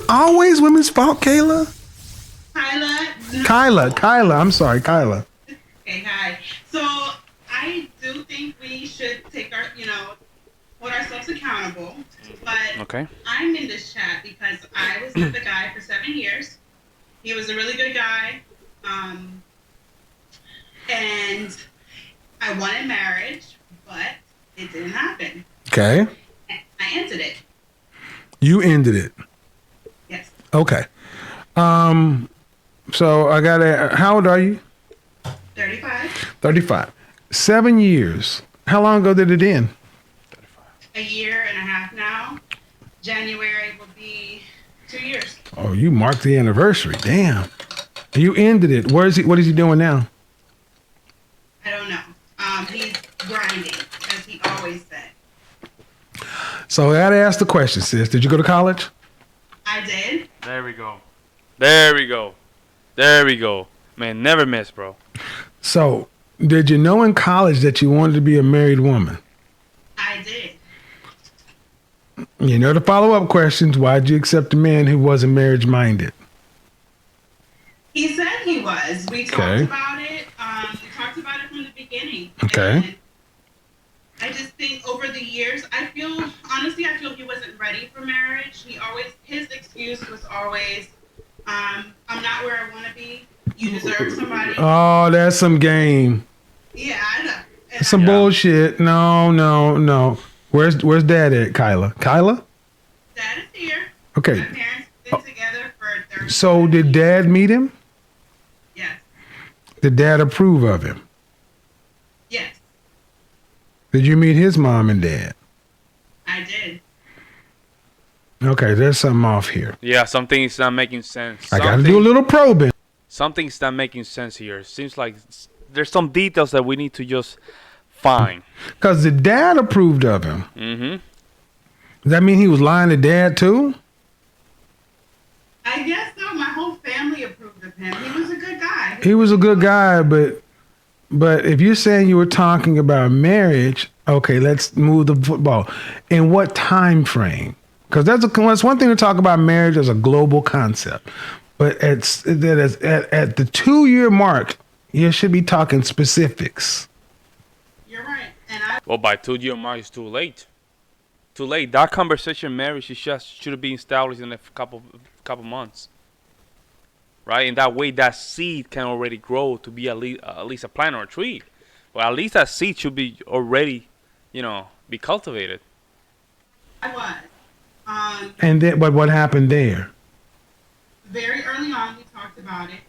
always women's fault, Kayla? Kyla. I'm sorry, Kyla. Okay, hi. So I do think we should take our, hold ourselves accountable. But Okay. I'm in this chat because I was with the guy for 7 years. He was a really good guy. And I wanted marriage, but it didn't happen. Okay. I ended it. You ended it. Yes. Okay. So I gotta. How old are you? 35. 35. 7 years. How long ago did it end? A year and a half now. January will be 2 years. Oh, you marked the anniversary. Damn. You ended it. Where is he? What is he doing now? I don't know. He's grinding, as he always said. So I gotta ask the question, sis. Did you go to college? I did. There we go. There we go. There we go. Man, never miss, bro. So, did you know in college that you wanted to be a married woman? I did. You know the follow-up questions. Why'd you accept a man who wasn't marriage-minded? He said he was. We talked Okay. about it. We talked about it from the beginning. Okay. And I just think over the years, honestly, I feel he wasn't ready for marriage. His excuse was always, I'm not where I want to be. You deserve somebody. Oh, that's some game. Yeah, I know. That's some bullshit. No. Where's Dad at, Kyla? Kyla? Dad is here. Okay. My parents been together for 30 So did Dad meet him? Yes. Did Dad approve of him? Yes, Did you meet his mom and dad? I did. Okay, there's something off here. Yeah, something's not making sense. I got to do a little probing. Something's not making sense here. Seems like there's some details that we need to just find. Because the dad approved of him. Mm-hmm. Does that mean he was lying to Dad too? I guess so. My whole family approved of him. He was a good guy. He was a good guy, but if you're saying you were talking about marriage, okay, let's move the football. In what time frame? Because that's one thing to talk about marriage as a global concept. But at the 2-year mark, you should be talking specifics. You're right. Well, by 2-year mark, it's too late. Too late. That conversation, marriage, should have been established in a couple months. Right? In that way, that seed can already grow to be at least a plant or a tree. Well, at least that seed should be already, be cultivated. I was. And then, but what happened there? Very early on, we talked about it.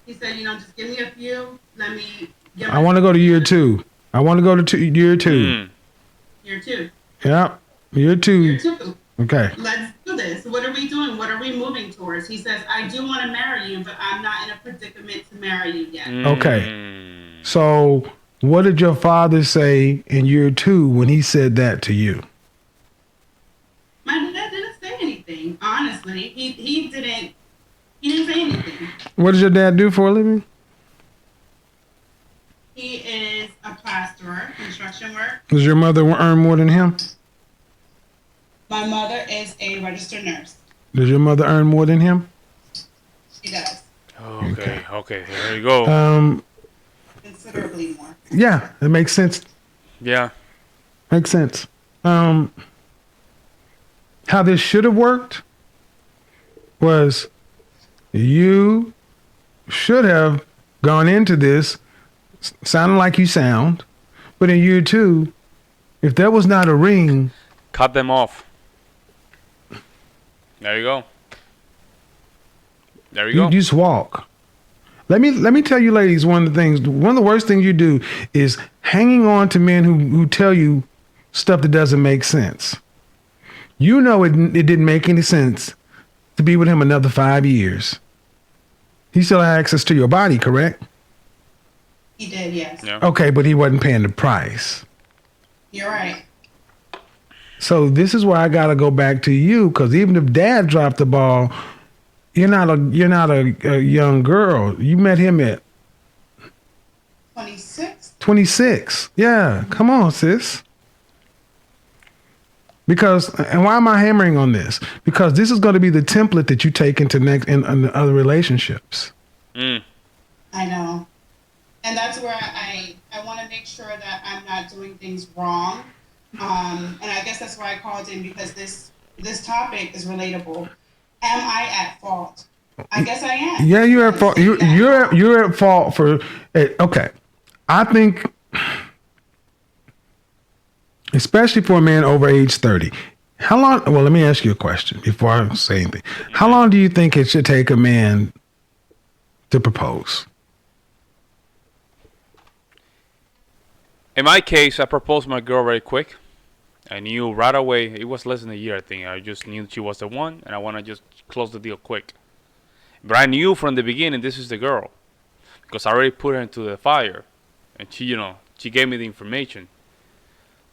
He said, just give me a few. Let me get I want to go to year 2. I want to go to year 2. Year 2. Yeah, year 2. Year 2. Okay. Let's do this. What are we doing? What are we moving towards? He says, I do want to marry you, but I'm not in a predicament to marry you yet. Okay. So what did your father say in year 2 when he said that to you? My dad didn't say anything, honestly. He didn't say anything. What does your dad do for a living? He is a plasterer, construction work. Does your mother earn more than him? My mother is a registered nurse. Does your mother earn more than him? She does. Okay, there you go. Considerably more. Yeah, it makes sense. Yeah. Makes sense. How this should have worked was you should have gone into this sounding like you sound, but in year 2, if there was not a ring, Cut them off. There you go. There you you go. just walk. Let me tell you, ladies, one of the worst things you do is hanging on to men who tell you stuff that doesn't make sense. You know it didn't make any sense to be with him another 5 years. He still had access to your body, correct? He did, yes. Yeah. Okay, but he wasn't paying the price. You're right. So this is where I gotta go back to you, because even if Dad dropped the ball, you're not a young girl. You met him at 26. 26. Yeah, come on, sis. Because, and why am I hammering on this? Because this is going to be the template that you take into next in other relationships. Mm. I know. And that's where I want to make sure that I'm not doing things wrong. And I guess that's why I called in, because this topic is relatable. Am I at fault? I guess I am. Yeah, you're at fault. You're at fault for it. Okay, I think, especially for a man over age 30. How long? Well, let me ask you a question before I say anything. How long do you think it should take a man to propose? In my case, I proposed my girl very quick. I knew right away. It was less than a year, I think. I just knew she was the one, and I want to just close the deal quick. But I knew from the beginning this is the girl, because I already put her into the fire, and she gave me the information.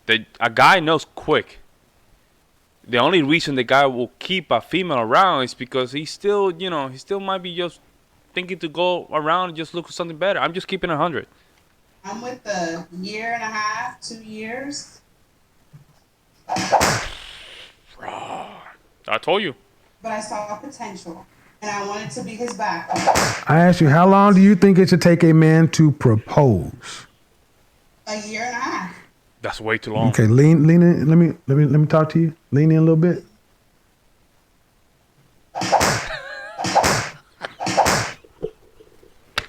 That a guy knows quick. The only reason the guy will keep a female around is because he still might be just thinking to go around and just look for something better. I'm just keeping 100. I'm with the year and a half, 2 years. I told you. But I saw potential, and I wanted to be his backup. I asked you, how long do you think it should take a man to propose? A year and a half. That's way too long. Okay, lean in. Let me talk to you. Lean in a little bit. I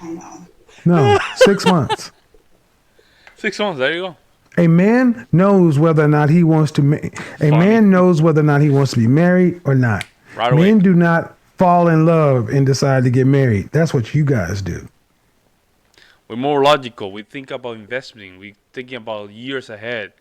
know. No, 6 months. 6 months. There you go. A man knows whether or not he wants to. Man knows whether or not he wants to be married or not. Right away. Men do not fall in love and decide to get married. That's what you guys do. We're more logical. We think about investing. We're thinking about years ahead.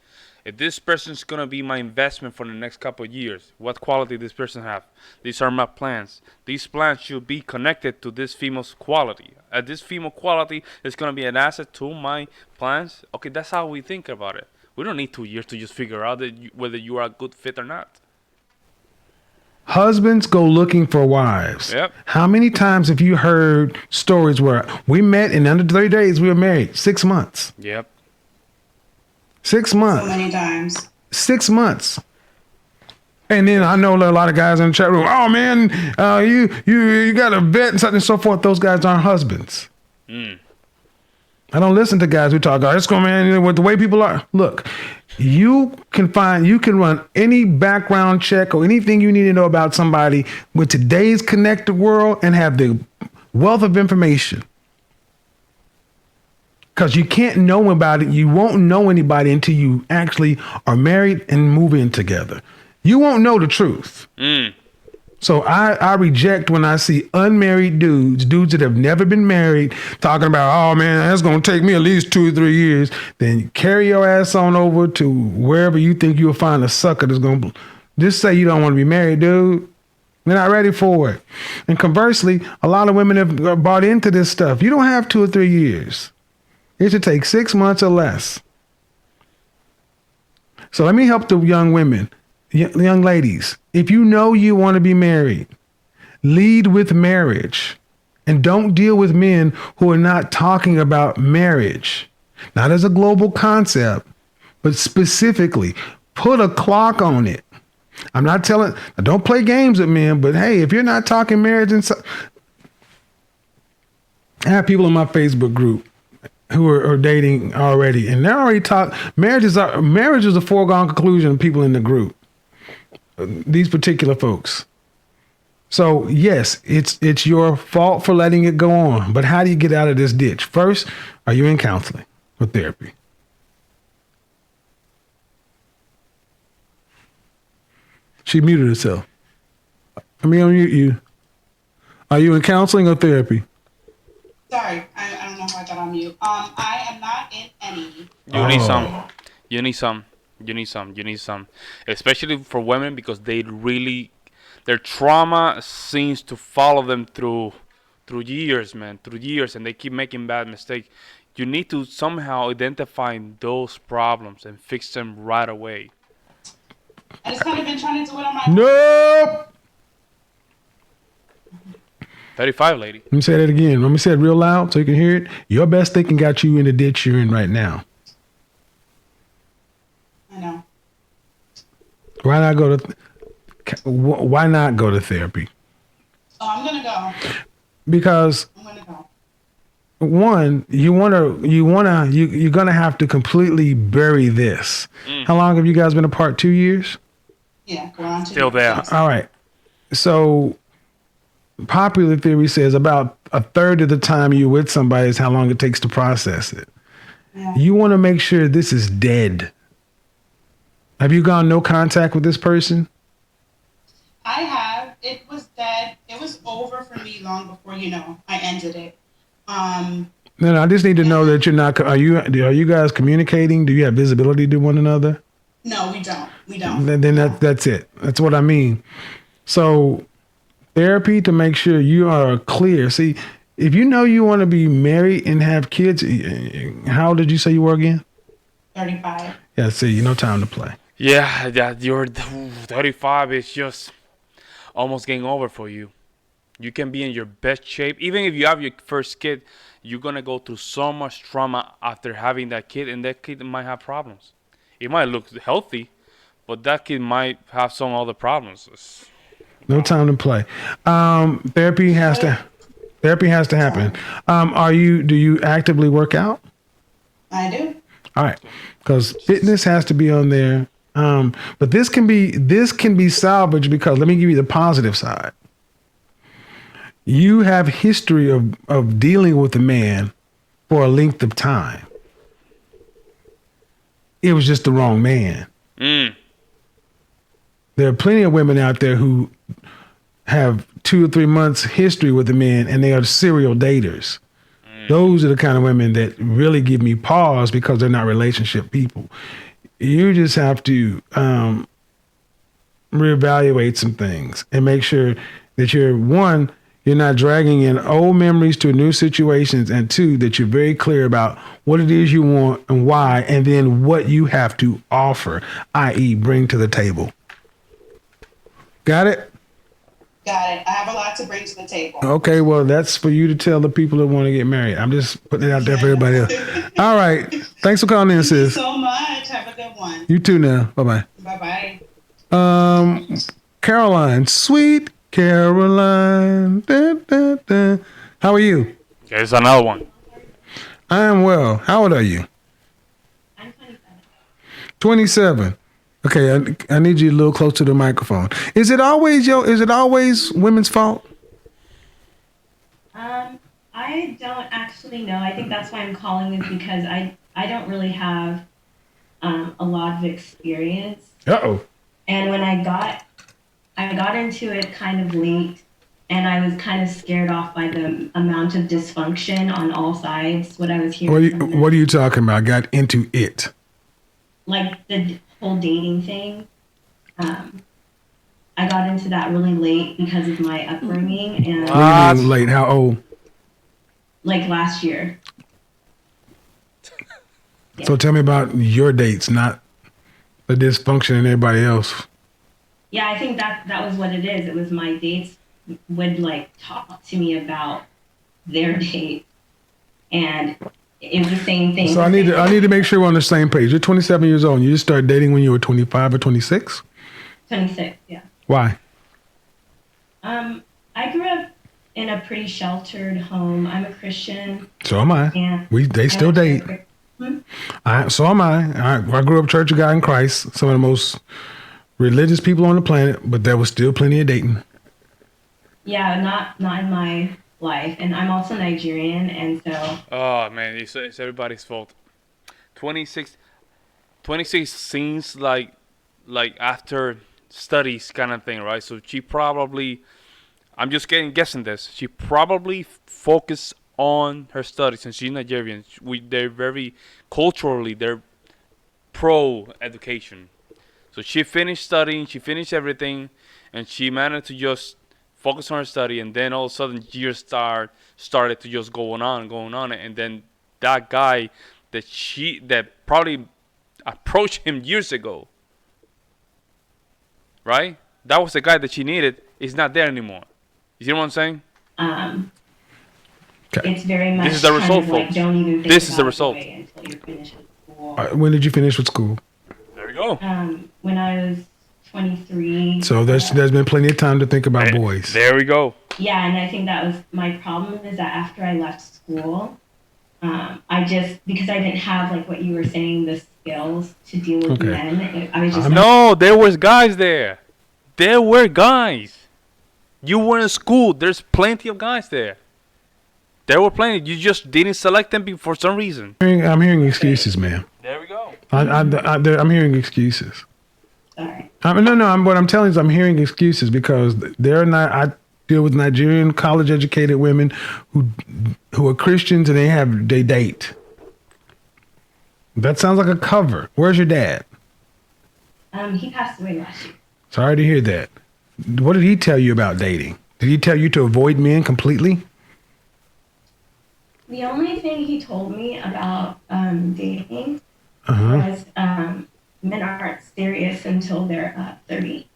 If this person's going to be my investment for the next couple of years, what quality this person have? These are my plans. These plans should be connected to this female's quality. This female quality is going to be an asset to my plans. Okay, that's how we think about it. We don't need 2 years to just figure out whether you are a good fit or not. Husbands go looking for wives. Yep. How many times have you heard stories where we met and under 30 days we were married? 6 months. Yep. 6 months. So many times. 6 months. And then I know a lot of guys in the chat room, oh man, you got a vet and such and so forth. Those guys aren't husbands. Mm. I don't listen to guys who talk, oh, it's going, man, with the way people are. Look, you can run any background check or anything you need to know about somebody with today's connected world and have the wealth of information. Because you can't know about it. You won't know anybody until you actually are married and move in together. You won't know the truth. Mm. So I reject when I see unmarried dudes that have never been married, talking about, oh man, that's going to take me at least 2 or 3 years. Then carry your ass on over to wherever you think you'll find a sucker that's going to just say you don't want to be married, dude. They're not ready for it. And conversely, a lot of women have bought into this stuff. You don't have 2 or 3 years. It should take 6 months or less. So let me help the young women. Young ladies, if you know you want to be married, lead with marriage and don't deal with men who are not talking about marriage, not as a global concept, but specifically put a clock on it. I'm not telling, don't play games with men, but hey, if you're not talking marriage, I have people in my Facebook group who are dating already, and they're already marriage is a foregone conclusion of people in the group. These particular folks. So yes, it's your fault for letting it go on. But how do you get out of this ditch? First, are you in counseling or therapy? She muted herself. Let me unmute you. Are you in counseling or therapy? Sorry, I don't know how I got on mute. I am not in any. You need some. You need some. You need some. You need some. Especially for women, because their trauma seems to follow them through years, man. Through years, and they keep making bad mistakes. You need to somehow identify those problems and fix them right away. I just kind of been trying to do it on my own. Nope. 35, lady. Let me say that again. Let me say it real loud so you can hear it. Your best thinking got you in the ditch you're in right now. I know. Why not go to? Why not go to therapy? Oh, I'm gonna go. Because I'm gonna go. one, you're gonna have to completely bury this. How long have you guys been apart? 2 years. Yeah, we're on to Still there. All right. So popular theory says about a third of the time you're with somebody is how long it takes to process it. Yeah. You want to make sure this is dead. Have you gone no contact with this person? I have. It was dead. It was over for me long before I ended it. No, I just need to know that you're not. Are you guys communicating? Do you have visibility to one another? No, we don't. We don't. Then that's it. That's what I mean. So therapy to make sure you are clear. See, if you know you want to be married and have kids, how old did you say you were again? 35. Yeah, see, no time to play. Yeah, you're 35 is just almost getting over for you. You can be in your best shape. Even if you have your first kid, you're going to go through so much trauma after having that kid, and that kid might have problems. It might look healthy, but that kid might have some other problems. No time to play. Therapy has to happen. Do you actively work out? I do. All right, because fitness has to be on there. But this can be salvaged because let me give you the positive side. You have history of dealing with a man for a length of time. It was just the wrong man. There are plenty of women out there who have 2 or 3 months history with a man and they are serial daters. Those are the kind of women that really give me pause because they're not relationship people. You just have to reevaluate some things and make sure that you're not dragging in old memories to new situations, and 2, that you're very clear about what it is you want and why, and then what you have to offer, i.e. bring to the table. Got it? Got it. I have a lot to bring to the table. Okay, well, that's for you to tell the people that want to get married. I'm just putting it out there for everybody else. All right. Thanks for calling in, sis. Thank you so much. Have a good one. You too now. Bye-bye. Bye-bye. Caroline. Sweet Caroline. Da, da, da. How are you? There's another one. I am well. How old are you? I'm 27. 27. Okay, I need you a little close to the microphone. Is it always women's fault? I don't actually know. I think that's why I'm calling is because I don't really have a lot of experience. Uh-oh. And when I got into it kind of late, and I was kind of scared off by the amount of dysfunction on all sides. What I was hearing. What are you talking about? I got into it. Like the whole dating thing. I got into that really late because of my upbringing, and What do you mean late? How old? like last year. So tell me about your dates, not the dysfunction and everybody else. Yeah, I think that was what it is. It was my dates would like talk to me about their date, and it was the same thing. So I need to make sure we're on the same page. You're 27 years old. And you just started dating when you were 25 or 26? 26, yeah. Why? I grew up in a pretty sheltered home. I'm a Christian. So am I. And They still date. So am I. I grew up Church of God in Christ, some of the most religious people on the planet, but there was still plenty of dating. Yeah, not in my life. And I'm also Nigerian, and so... Oh, man, it's everybody's fault. 26 seems like after studies kind of thing, right? So she probably, I'm just guessing this, she probably focused on her studies, and she's Nigerian. They're very, culturally, they're pro-education. So she finished studying, she finished everything, and she managed to just focus on her study, and then all of a sudden years started to just going on, and then that guy that probably approached him years ago, right? That was the guy that she needed. Is not there anymore. You see what I'm saying? It's very much This is the result, like, folks. don't even think This is the about it result. until you're finished with school. When did you finish with school? There we go. When I was 23. So there's been plenty of time to think about boys. There we go. Yeah, and I think that was my problem, is that after I left school, because I didn't have, like what you were saying, the skills to deal with men. I was just No, there was guys there. There were guys. You were in school. There's plenty of guys there. There were plenty. You just didn't select them for some reason. I'm hearing excuses, man. There we go. I'm hearing excuses. sorry. What I'm telling you is I'm hearing excuses because they're not. I deal with Nigerian college-educated women who are Christians and they date. That sounds like a cover. Where's your dad? He passed away last year. Sorry to hear that. What did he tell you about dating? Did he tell you to avoid men completely? The only thing he told me about dating was men aren't serious until they're 30.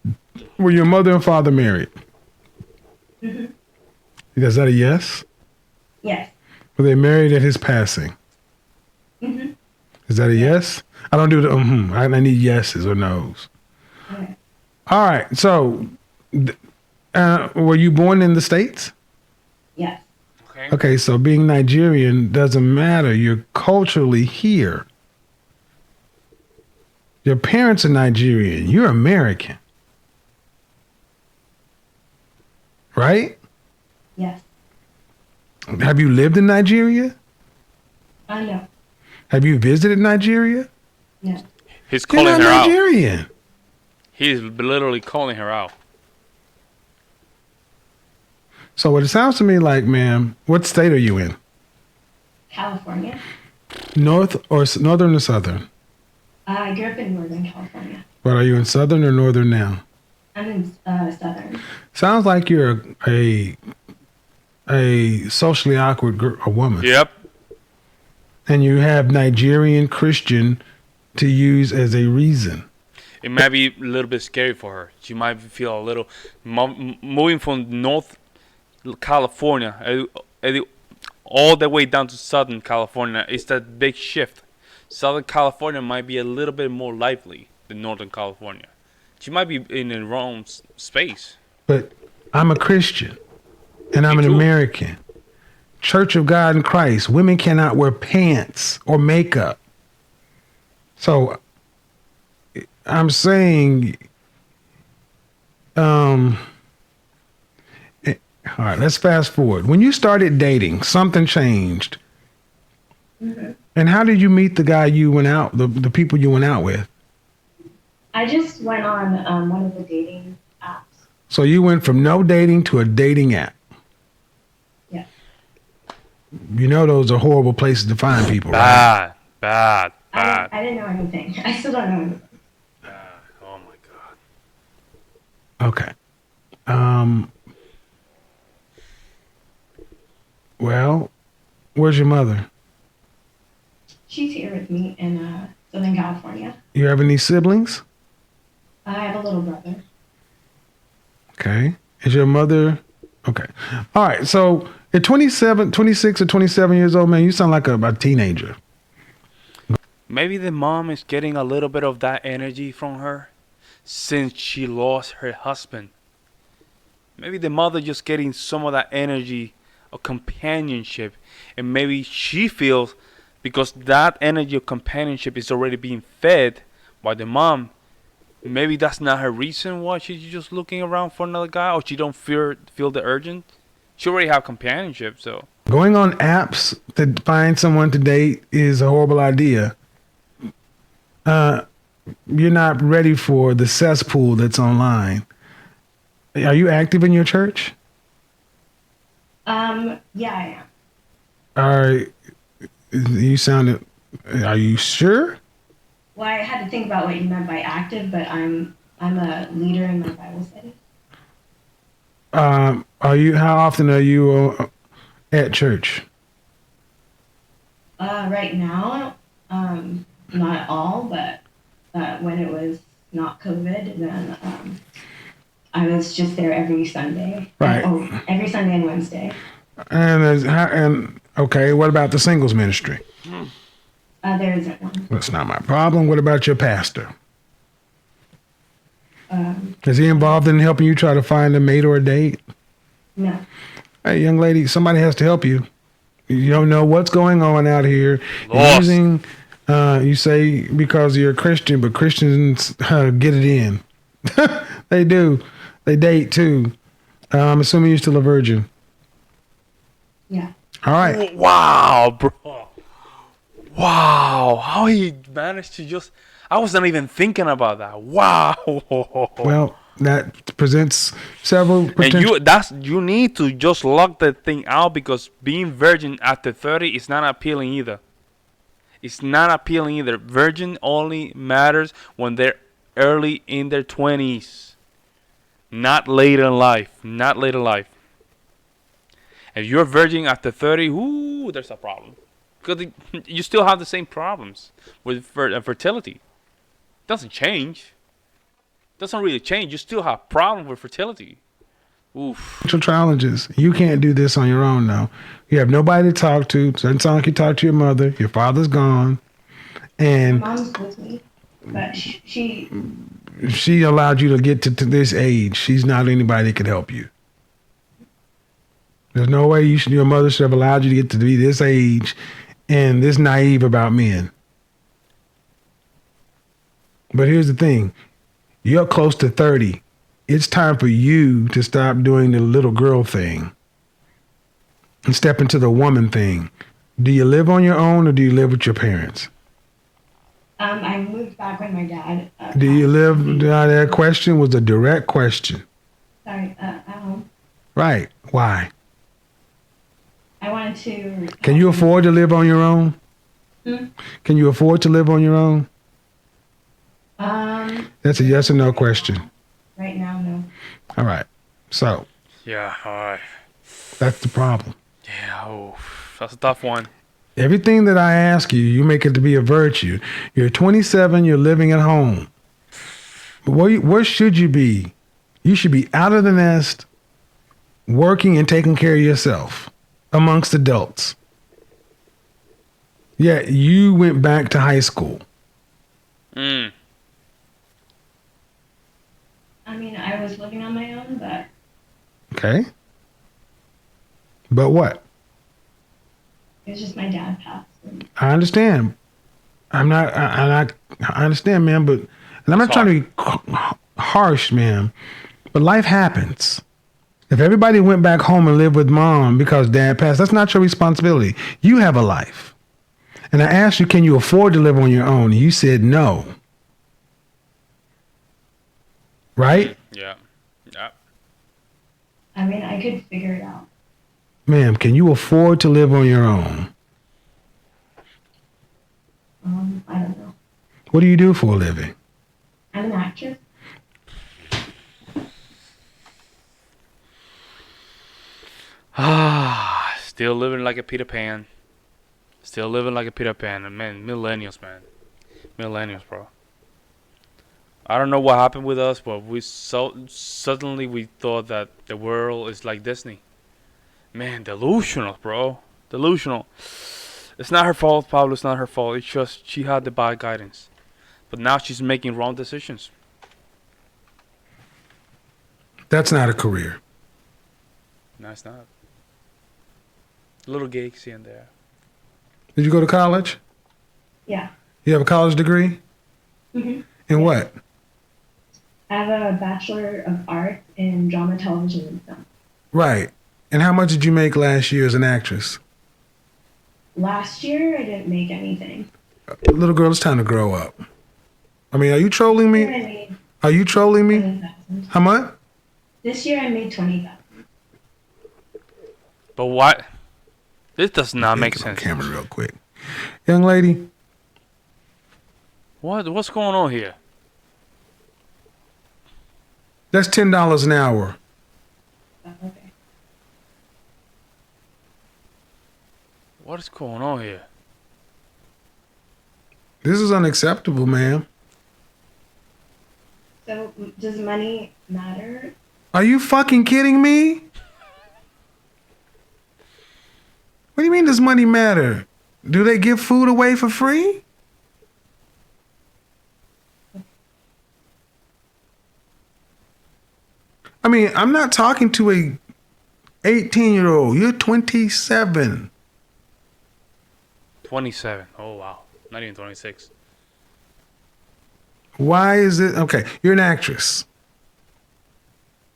Were your mother and father married? Mm-hmm. Is that a yes? Yes. Were they married at his passing? Mm-hmm. Is that a yes? I don't do the I need yeses or nos. Okay. All right. So, were you born in the States? Yes. Okay. So being Nigerian doesn't matter. You're culturally here. Your parents are Nigerian. You're American. Right? Yes. Have you lived in Nigeria? No. Have you visited Nigeria? No. He's You're calling not her out. Nigerian. He's literally calling her out. So what it sounds to me like, ma'am, what state are you in? California. Northern or southern? I grew up in Northern California. But are you in southern or northern now? I'm in Southern. Sounds like you're a socially awkward a woman. Yep. And you have Nigerian Christian to use as a reason. It might be a little bit scary for her. She might feel a little moving from North California all the way down to Southern California. It's that big shift. Southern California might be a little bit more lively than Northern California. She might be in the wrong space. But I'm a Christian, and I'm an American. Church of God in Christ. Women cannot wear pants or makeup. So I'm saying, all right, let's fast forward. When you started dating, something changed. Mm-hmm. And how did you meet the guy you went out, the people you went out with? I just went on one of the dating apps. So you went from no dating to a dating app. Yeah. You know those are horrible places to find people, right? Bad. I didn't know anything. I still don't know anything. Oh my God. Okay. Well, where's your mother? She's here with me in Southern California. You have any siblings? I have a little brother. Okay. Is your mother? Okay. All right. So at 26 or 27 years old, man, you sound like a teenager. Maybe the mom is getting a little bit of that energy from her since she lost her husband. Maybe the mother just getting some of that energy of companionship, and maybe she feels because that energy of companionship is already being fed by the mom, maybe that's not her reason why she's just looking around for another guy, or she don't feel the urgent. She already have companionship, so Going on apps to find someone to date is a horrible idea. You're not ready for the cesspool that's online. Are you active in your church? Yeah, I am. Are you sure? Well, I had to think about what you meant by active, but I'm a leader in my Bible study. How often are you at church? Right now, not at all, but when it was not COVID, then I was just there every Sunday. Right. Every Sunday and Wednesday. And okay, what about the singles ministry? There isn't one. That's not my problem. What about your pastor? Is he involved in helping you try to find a mate or a date? No. Hey, young lady, somebody has to help you. You don't know what's going on out here. You're Lost. using, you say because you're a Christian, but Christians get it in. They do. They date too. I'm assuming you're still a virgin. Yeah. All right. Wow, bro. Wow, how he managed to just. I wasn't even thinking about that. Wow. Well, that presents several And potential. you need to just lock that thing out because being virgin after 30 is not appealing either. It's not appealing either. Virgin only matters when they're early in their 20s. Not later in life. Not later in life. If you're virgin after 30, ooh, there's a problem. Because you still have the same problems with fertility. Doesn't change. Doesn't really change. You still have problems with fertility. Oof. Challenges. You can't do this on your own now. You have nobody to talk to. Doesn't sound like you talk to your mother. Your father's gone. And Mom's with me, but she she allowed you to get to this age. She's not anybody that could help you. There's no way your mother should have allowed you to get to be this age and this naive about men. But here's the thing. You're close to 30. It's time for you to stop doing the little girl thing and step into the woman thing. Do you live on your own or do you live with your parents? I moved back with my dad. Do you live? That question was a direct question. Sorry, at home. Right. Why? I wanted to. Can you afford to live on your own? Hmm? Can you afford to live on your own? That's a yes or no question. Right now, no. All right. So Yeah, alright. that's the problem. Yeah, oh, that's a tough one. Everything that I ask you, you make it to be a virtue. You're 27, you're living at home. But where should you be? You should be out of the nest, working and taking care of yourself amongst adults. Yeah, you went back to high school. Mm. I mean, I was living on my own, but Okay. But what? it was just my dad passed. And I understand. I understand, man, but and I'm not trying to be harsh, man, but life happens. If everybody went back home and lived with mom because dad passed, that's not your responsibility. You have a life. And I asked you, can you afford to live on your own? And you said no. Right? Yeah. Yeah. I mean, I could figure it out. Ma'am, can you afford to live on your own? I don't know. What do you do for a living? I'm an actress. Ah, still living like a Peter Pan. Still living like a Peter Pan. And man, millennials, man. Millennials, bro. I don't know what happened with us, but suddenly we thought that the world is like Disney. Man, delusional, bro. Delusional. It's not her fault, Pablo. It's not her fault. It's just she had the bad guidance. But now she's making wrong decisions. That's not a career. No, it's not. Little gigs here and there. Did you go to college? Yeah. You have a college degree? hmm In what? I have a Bachelor of Arts in Drama, Television, and Film. Right. And how much did you make last year as an actress? Last year, I didn't make anything. Little girl, it's time to grow up. I mean, are you trolling This year I me? made Are you trolling me? 20,000. How much? This year I made 20,000. But what? This does not make Get on sense. camera real quick. Young lady, What's going on here? that's $10 an hour. Oh, okay. What is going on here? This is unacceptable, ma'am. So, does money matter? Are you fucking kidding me? What do you mean does money matter? Do they give food away for free? I mean, I'm not talking to a 18-year-old. You're 27. 27. Oh wow, not even 26. Why is it okay? You're an actress.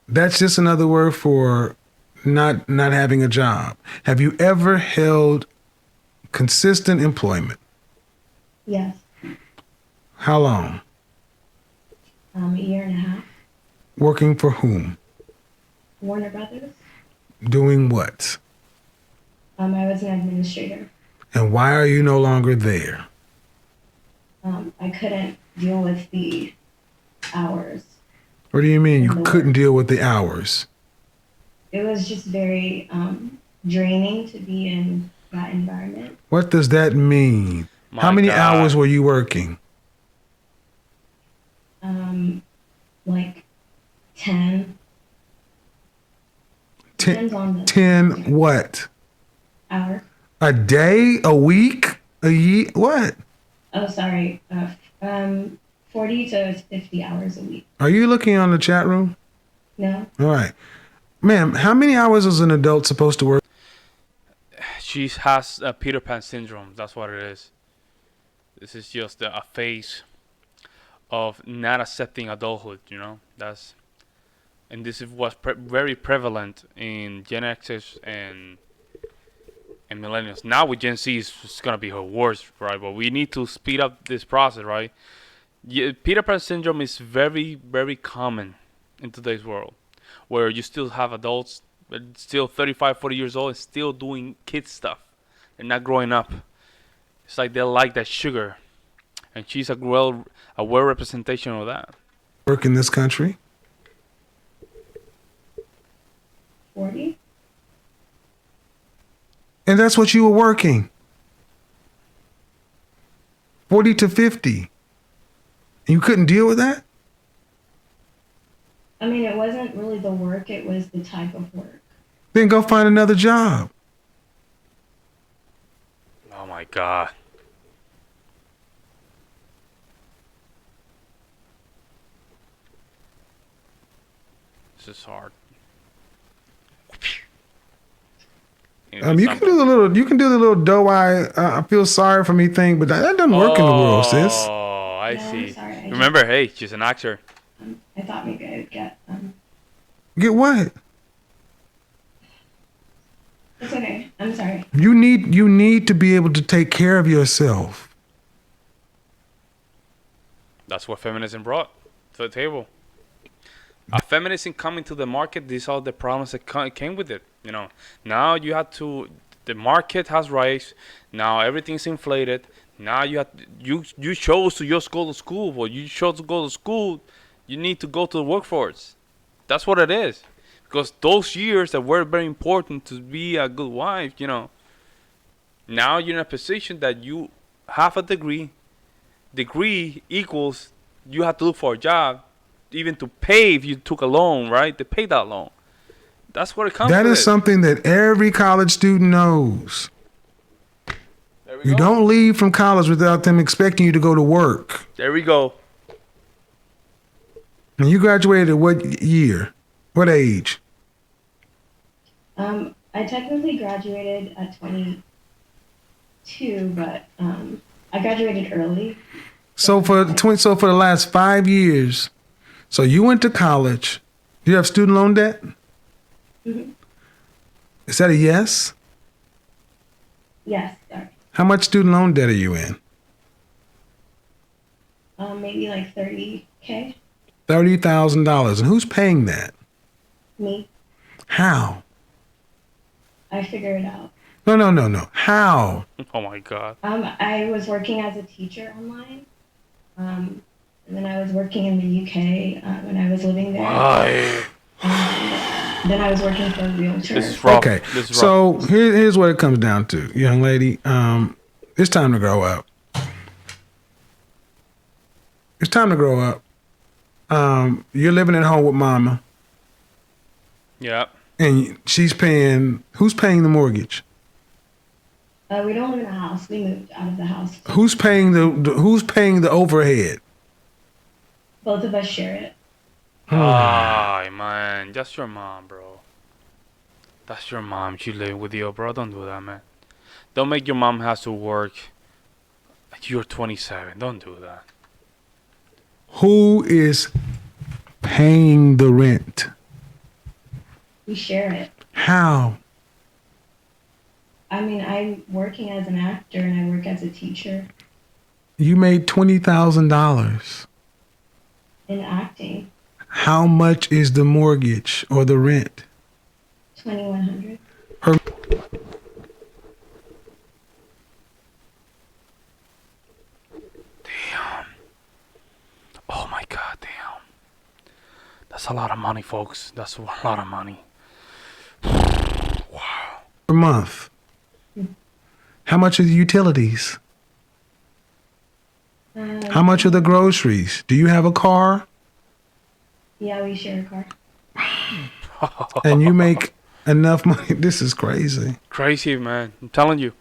That's just another word for not having a job. Have you ever held consistent employment? Yes. How long? A year and a half. Working for whom? Warner Brothers. Doing what? I was an administrator. And why are you no longer there? I couldn't deal with the hours. What do you mean you And the couldn't work. deal with the hours? It was just very draining to be in that environment. What does that mean? My How many God. hours were you working? Like 10. Ten, Depends on the 10 what? hour. A day? A week? A year? What? Oh, sorry. 40 to 50 hours a week. Are you looking on the chat room? No. All right. Ma'am, how many hours is an adult supposed to work? She has Peter Pan syndrome. That's what it is. This is just a phase of not accepting adulthood. And this is what's very prevalent in Gen X's and millennials. Now with Gen Z, it's gonna be her worst, right? But we need to speed up this process, right? Yeah, Peter Pan syndrome is very, very common in today's world, where you still have adults, still 35, 40 years old, and still doing kid stuff. They're not growing up. It's like they like that sugar, and she's a well representation of that. Work in this country? 40? And that's what you were working. 40 to 50. And you couldn't deal with that? I mean, it wasn't really the work, it was the type of work. Then go find another job. Oh my God. This is hard. You can do the little doe eye. I feel sorry for me thing, but that doesn't work in the world, sis. Oh, I No, I'm see. sorry, Remember, hey, she's an actor. I thought maybe I would get Get what? It's okay. I'm sorry. You need to be able to take care of yourself. That's what feminism brought to the table. A feminism coming to the market, these are the problems that came with it. Now you have to. The market has raised. Now everything's inflated. Now you chose to just go to school. Well, you chose to go to school. You need to go to the workforce. That's what it is. Because those years that were very important to be a good wife, now you're in a position that you have a degree. Degree equals you have to look for a job, even to pay if you took a loan, right? To pay that loan. That's what it comes That with. is something that every college student knows. There we You go. don't leave from college without them expecting you to go to work. There we go. And you graduated at what year? What age? I technically graduated at 22, but I graduated early. So for the last 5 years, so you went to college. Do you have student loan debt? Mm-hmm. Is that a yes? Yes, sorry. How much student loan debt are you in? Maybe like 30K. $30,000. And who's paying that? Me. How? I figure it out. No. How? Oh my God. I was working as a teacher online. And then I was working in the UK when I was living there. Why? Then I was working for a realtor. This is rough. Okay. This is rough. So here's what it comes down to, young lady. It's time to grow up. It's time to grow up. You're living at home with mama. Yeah. And who's paying the mortgage? We don't live in a house. We moved out of the house. Who's paying the overhead? Both of us share it. Ay, man. That's your mom, bro. That's your mom. She living with you, bro. Don't do that, man. Don't make your mom has to work. You're 27. Don't do that. Who is paying the rent? We share it. How? I mean, I'm working as an actor and I work as a teacher You made $20,000. in acting. How much is the mortgage or the rent? $2,100. Damn. Oh my god, damn. That's a lot of money, folks. That's a lot of money. Wow. Per month. How much are the utilities? How much are the groceries? Do you have a car? Yeah, we share a car. And you make enough money? This is crazy. Crazy, man. I'm telling you.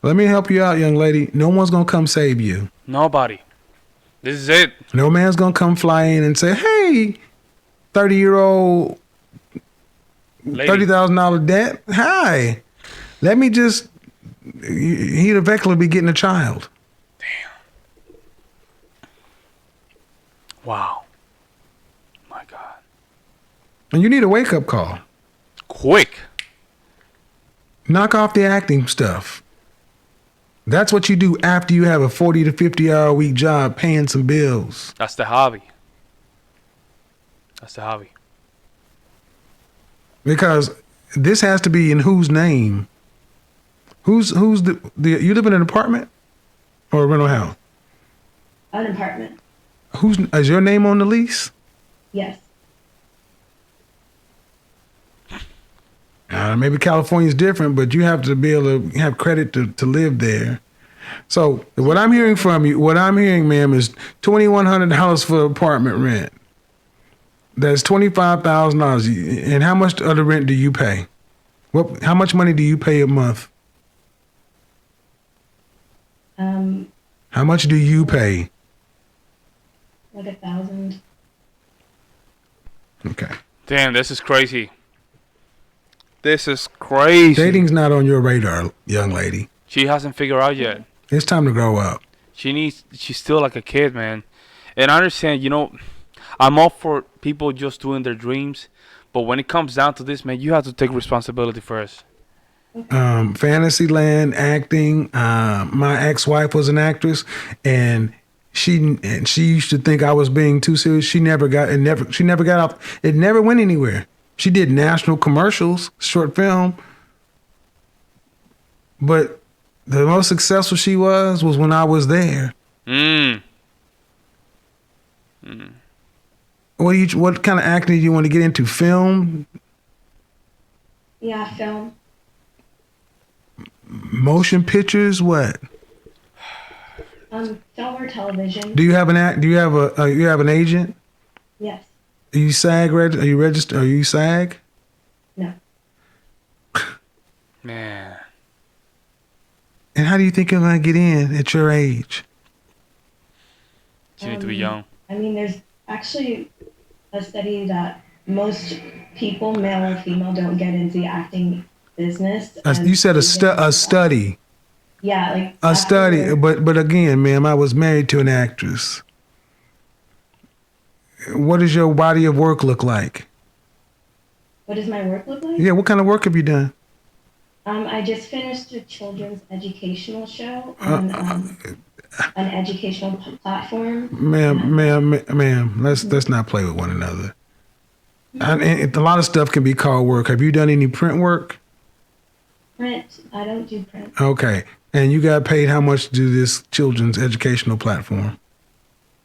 Let me help you out, young lady. No one's going to come save you. Nobody. This is it. No man's going to come fly in and say, hey, 30-year-old, Lady. $30,000 debt. Hi. Let me just, he'd eventually be getting a child. Wow. My god. And you need a wake-up call. Quick. Knock off the acting stuff. That's what you do after you have a 40 to 50 hour a week job paying some bills. That's the hobby. That's the hobby. Because this has to be in whose name? Who's the you live in an apartment or a rental house? An apartment. Is your name on the lease? Yes. Maybe California's different, but you have to be able to have credit to live there. So what I'm hearing from you, ma'am, is $2,100 for apartment rent. That's $25,000. And how much of the rent do you pay? How much money do you pay a month? How much do you pay? Like $1,000. Okay. Damn, this is crazy. This is crazy. Dating's not on your radar, young lady. She hasn't figured out yet. It's time to grow up. She's still like a kid, man. And I understand, I'm all for people just doing their dreams. But when it comes down to this, man, you have to take responsibility first. Fantasyland, acting. My ex-wife was an actress, and she used to think I was being too serious. She never got out. It never went anywhere. She did national commercials, short film, but the most successful she was when I was there. What kind of acting do you want to get into? Film? Yeah, film. Motion pictures? What? Film or television. Do you have an agent? Yes. Are you SAG registered? Are you registered? Are you SAG? No. Man. And how do you think you're going to get in at your age? You need to be young. I mean, there's actually a study that most people, male or female, don't get into the acting business. You said a study. Yeah, like a study. But again, ma'am, I was married to an actress. What does your body of work look like? What does my work look like? Yeah, what kind of work have you done? I just finished a children's educational show on an educational platform. Ma'am, let's not play with one another. And a lot of stuff can be called work. Have you done any print work? Print? I don't do print. Okay. And you got paid how much to do this children's educational platform?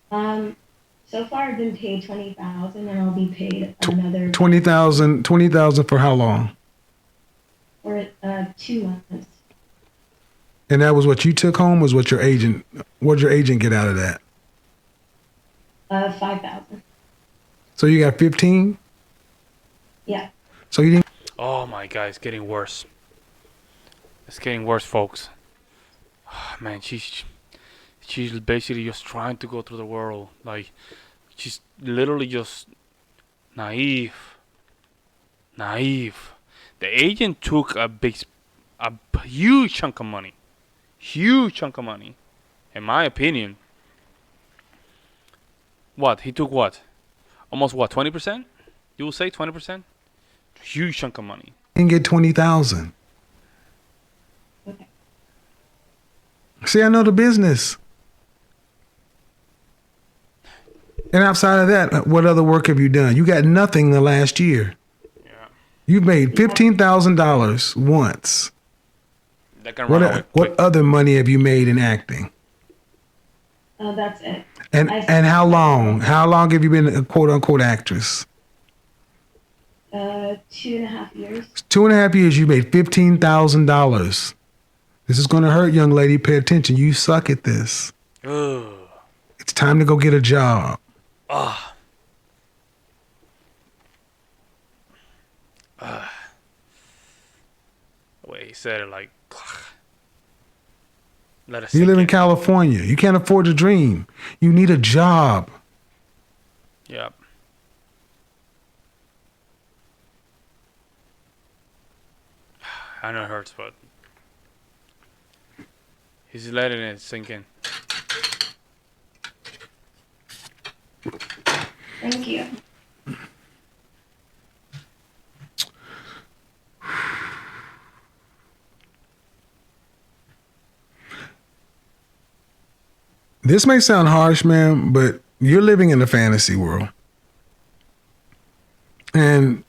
So far I've been paid $20,000 and I'll be paid another $20,000 for how long? For 2 months. And that was what you took home, what did your agent get out of that? $5,000. So you got 15? Yeah. So you didn't. Oh my God, it's getting worse. It's getting worse, folks. Oh, man, she she's basically just trying to go through the world. Like, she's literally just naive. Naive. The agent took a huge chunk of money. Huge chunk of money. In my opinion. What? He took what? Almost what? 20%? You will say 20%? Huge chunk of money. And get 20,000. Okay. See, I know the business. And outside of that, what other work have you done? You got nothing the last year. Yeah. You've made $15,000 once. That can run away What quick. other money have you made in acting? That's it. And how long? How long have you been a quote unquote actress? 2.5 years. 2.5 years. You made $15,000. This is going to hurt, young lady. Pay attention. You suck at this. Ugh. It's time to go get a job. Ah. The way he said it, like, let us. You live in California. You can't afford to dream. You need a job. Yep. I know it hurts, but he's letting it sink in. Thank you. This may sound harsh, man, but you're living in a fantasy world. And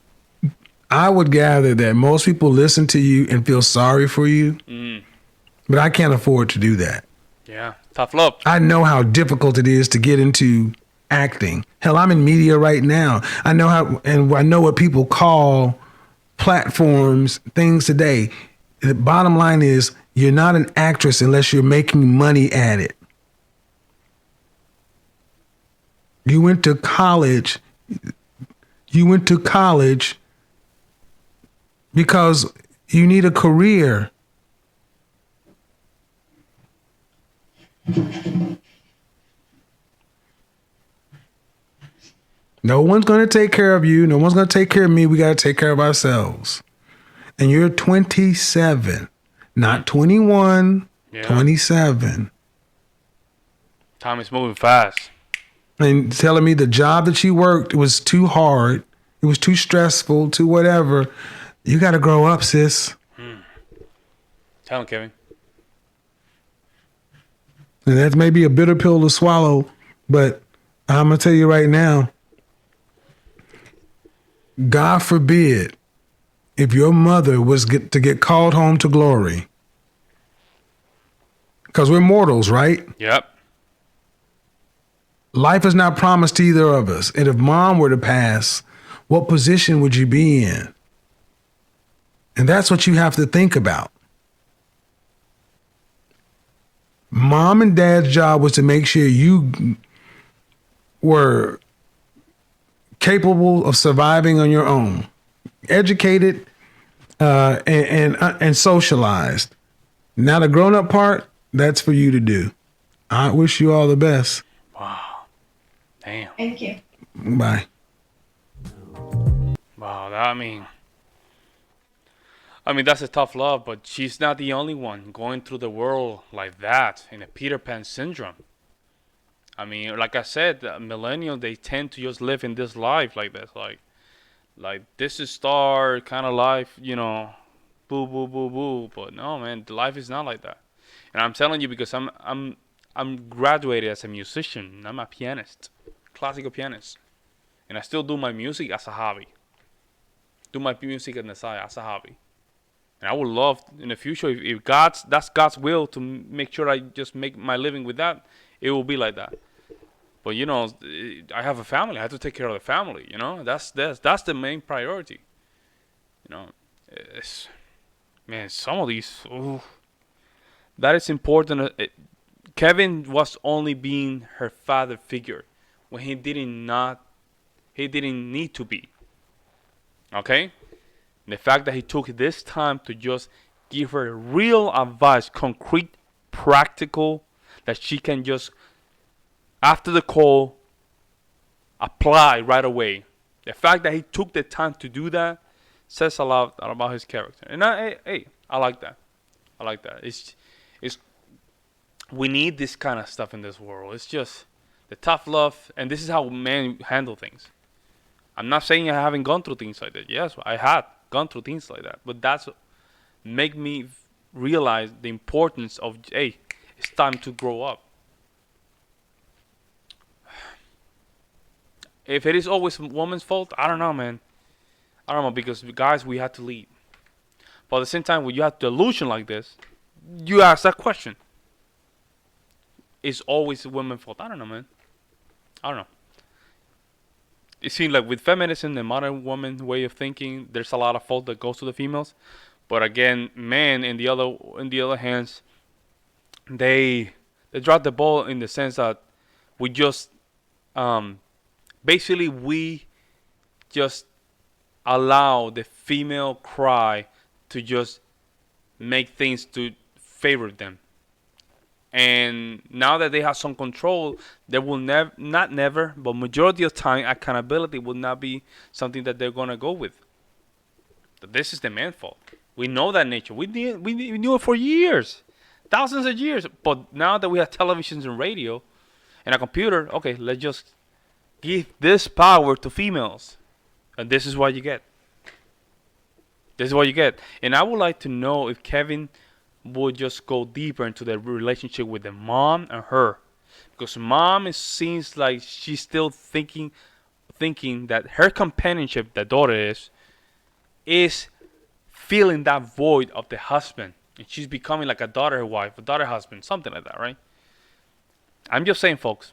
I would gather that most people listen to you and feel sorry for you, but I can't afford to do that. Yeah, tough love. I know how difficult it is to get into acting. Hell, I'm in media right now. I know what people call platforms, things today. The bottom line is you're not an actress unless you're making money at it. You went to college because you need a career. No one's going to take care of you. No one's going to take care of me. We got to take care of ourselves. And you're 27, not 21, Yeah. 27. Time is moving fast. And telling me the job that you worked was too hard. It was too stressful, too whatever. You got to grow up, sis. Tell him, Kevin. And that may be a bitter pill to swallow, but I'm going to tell you right now, God forbid if your mother was to get called home to glory. Because we're mortals, right? Yep. Life is not promised to either of us. And if mom were to pass, what position would you be in? And that's what you have to think about. Mom and dad's job was to make sure you were capable of surviving on your own, educated and socialized. Now the grown-up part, that's for you to do. I wish you all the best. Wow. Damn. Thank you. Bye. Wow. I mean, that's a tough love, but she's not the only one going through the world like that in a Peter Pan syndrome. I mean, like I said, millennials, they tend to just live in this life like this, like this is star kind of life, boo, boo, boo, boo. But no, man, the life is not like that. And I'm telling you because I'm graduated as a musician. I'm a pianist, classical pianist, and I still do my music as a hobby. Do my music on the side as a hobby. And I would love in the future, if that's God's will to make sure I just make my living with that, it will be like that. But I have a family. I have to take care of the family. That's the main priority. Man, some of these, that is important. Kevin was only being her father figure when he didn't need to be. Okay. The fact that he took this time to just give her real advice, concrete, practical, that she can just, after the call, apply right away. The fact that he took the time to do that says a lot about his character. And I like that. I like that. It's we need this kind of stuff in this world. It's just the tough love, and this is how men handle things. I'm not saying I haven't gone through things like that. Yes, I had gone through things like that, but that's make me realize the importance of, hey, it's time to grow up. If it is always a woman's fault, I don't know, man. I don't know, because guys, we have to lead. But at the same time, when you have delusion like this, you ask that question. It's always a woman's fault. I don't know, man. I don't know. It seems like with feminism, the modern woman way of thinking, there's a lot of fault that goes to the females. But again, men in the other hands, they drop the ball in the sense that we just basically we just allow the female cry to just make things to favor them. And now that they have some control, they will not never, but majority of time, accountability will not be something that they're gonna go with. But this is the man's fault. We know that nature. We knew it for years, thousands of years. But now that we have televisions and radio, and a computer, okay, let's just give this power to females, and this is what you get. This is what you get. And I would like to know if Kevin would just go deeper into the relationship with the mom and her, because mom seems like she's still thinking that her companionship, the daughter is filling that void of the husband, and she's becoming like a daughter wife, a daughter husband, something like that, right? I'm just saying, folks.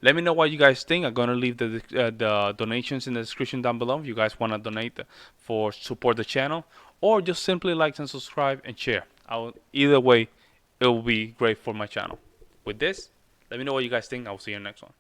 Let me know what you guys think. I'm gonna leave the donations in the description down below if you guys wanna donate for support the channel, or just simply like and subscribe and share. Either way, it will be great for my channel. With this, let me know what you guys think. I will see you in the next one.